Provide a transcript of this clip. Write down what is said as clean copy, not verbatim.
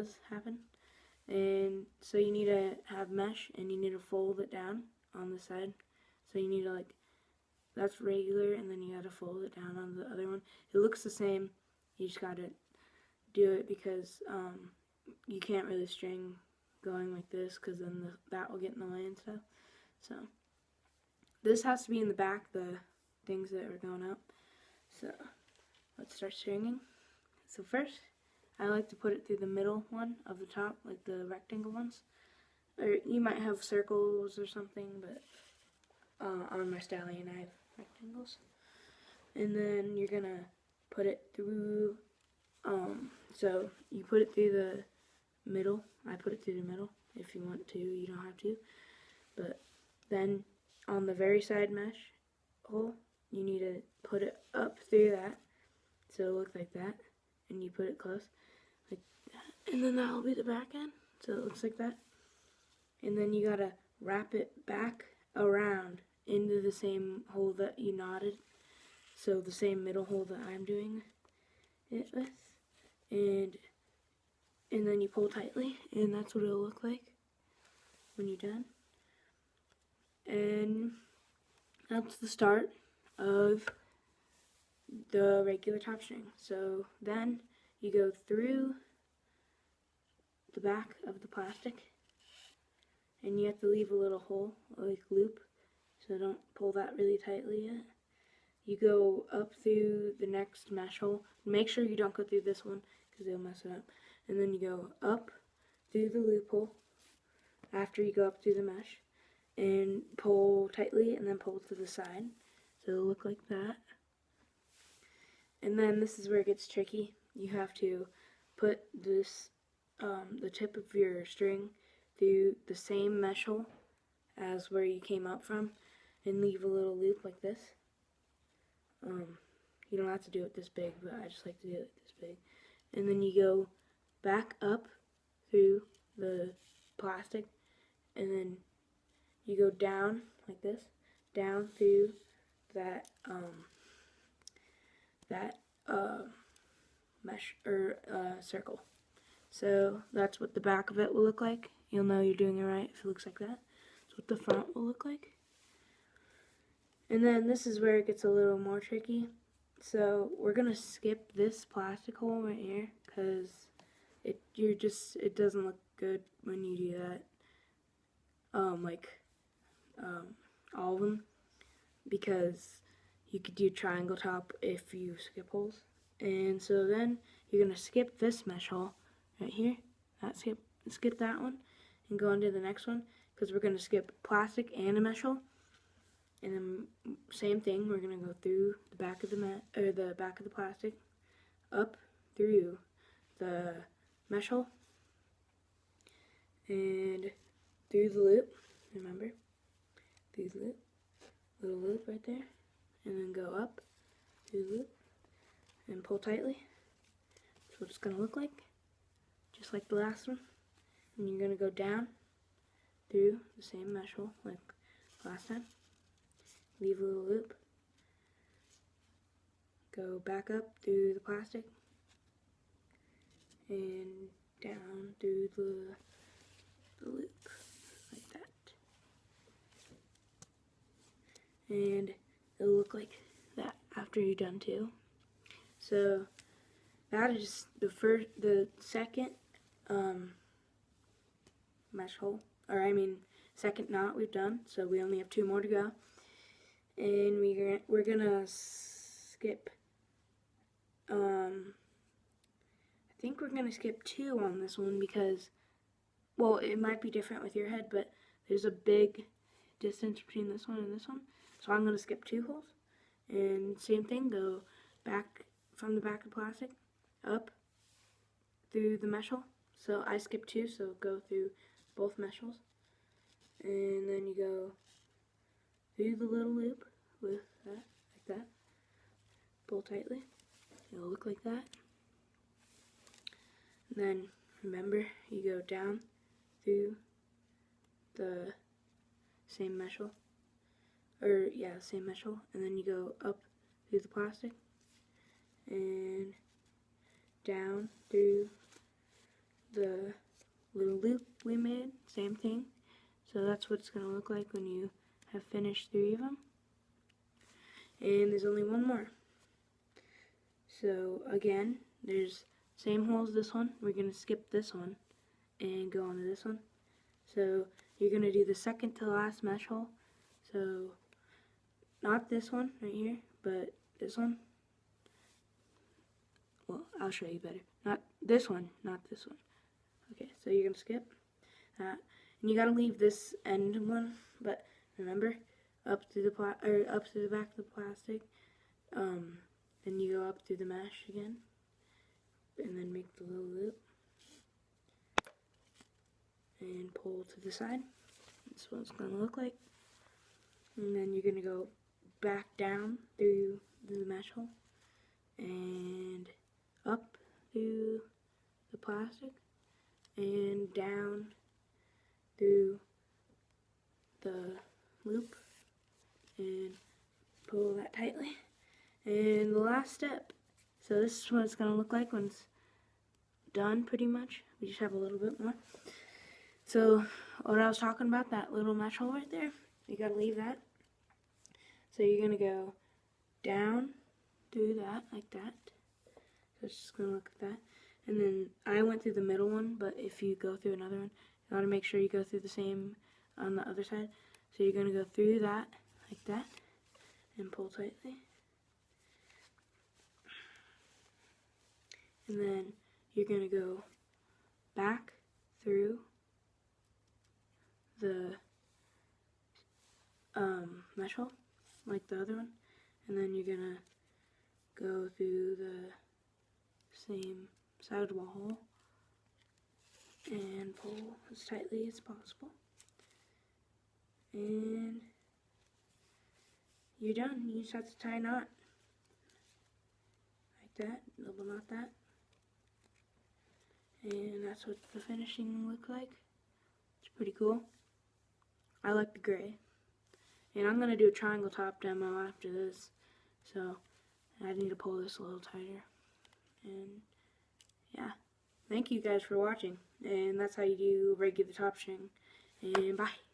does happen. And so you need to have mesh, and you need to fold it down on the side. So you need to, like, that's regular, and then you gotta fold it down on the other one. It looks the same, you just gotta do it because you can't really string going like this, because then that will get in the way and stuff. So this has to be in the back, the things that are going up. So let's start stringing. So first, I like to put it through the middle one of the top, like the rectangle ones. Or you might have circles or something, but on my stallion I have rectangles. And then you're gonna put it through, so you put it through the middle. I put it through the middle. If you want to, you don't have to. But then on the very side mesh hole, you need to put it up through that, so it looks like that, and you put it close, like that, and then that will be the back end, so it looks like that. And then you gotta wrap it back around into the same hole that you knotted, so the same middle hole that I'm doing it with, and then you pull tightly, and that's what it'll look like when you're done. And that's the start of the regular top string. So then you go through the back of the plastic, and you have to leave a little hole, like loop, so don't pull that really tightly yet. You go up through the next mesh hole. Make sure you don't go through this one, because it'll mess it up. And then you go up through the loophole after you go up through the mesh, and pull tightly, and then pull to the side, so it'll look like that. And then this is where it gets tricky. You have to put this, the tip of your string through the same mesh hole as where you came up from, and leave a little loop like this. You don't have to do it this big, but I just like to do it this big. And then you go back up through the plastic, and then you go down like this, down through that mesh or circle. So that's what the back of it will look like. You'll know you're doing it right if it looks like that. That's what the front will look like. And then this is where it gets a little more tricky. So we're gonna skip this plastic hole right here, because it doesn't look good when you do that. All of them, because you could do triangle top if you skip holes. And so then you're gonna skip this mesh hole right here. Skip that one, and go on to the next one, because we're gonna skip plastic and a mesh hole. And then same thing, we're gonna go through the back of the back of the plastic, up through the mesh hole, and through the loop. Remember, through the loop, little loop right there, and then go up through the loop and pull tightly. That's what it's gonna look like, just like the last one. And you're gonna go down through the same mesh hole like last time. Leave a little loop, go back up through the plastic, and down through the loop, like that. And it'll look like that after you're done too. So that is the second mesh hole, or second knot we've done. So we only have 2 more to go. And we're gonna skip, I think we're gonna skip 2 on this one, because, well, it might be different with your head, but there's a big distance between this one and this one. So I'm gonna skip 2 holes. And same thing, go back from the back of plastic, up through the mesh hole. So I skipped 2, so go through both mesh holes. And then you go through the little loop with that, like that. Pull tightly. It'll look like that. And then remember, you go down through the same mesh hole, same mesh hole, and then you go up through the plastic and down through the little loop we made, same thing. So that's what it's going to look like when you have finished 3 of them. And there's only one more. So again, there's same hole as this one. We're going to skip this one and go on to this one. So you're going to do the second to last mesh hole. So not this one right here, but this one. Well, I'll show you better. Not this one, not this one. Okay, so you're going to skip that. And you got to leave this end one, but remember, up through the up through the back of the plastic. Then you go up through the mesh again, and then make the little loop, and pull to the side. That's what it's going to look like. And then you're going to go back down through the mesh hole, and up through the plastic, and down through the loop, and pull that tightly. And the last step, so this is what it's going to look like when it's done pretty much. We just have a little bit more. So what I was talking about, that little mesh hole right there, you got to leave that. So you're going to go down through that like that. So it's just going to look like that. And then I went through the middle one, but if you go through another one, you got to make sure you go through the same on the other side. So you're going to go through that like that and pull tightly. And then you're going to go back through the mesh hole, like the other one. And then you're going to go through the same sidewall hole and pull as tightly as possible. And you're done. You just have to tie a knot. Like that, double knot that. And that's what the finishing looks like. It's pretty cool. I like the gray. And I'm going to do a triangle top demo after this. So I need to pull this a little tighter. And yeah. Thank you guys for watching. And that's how you do regular top string. And bye.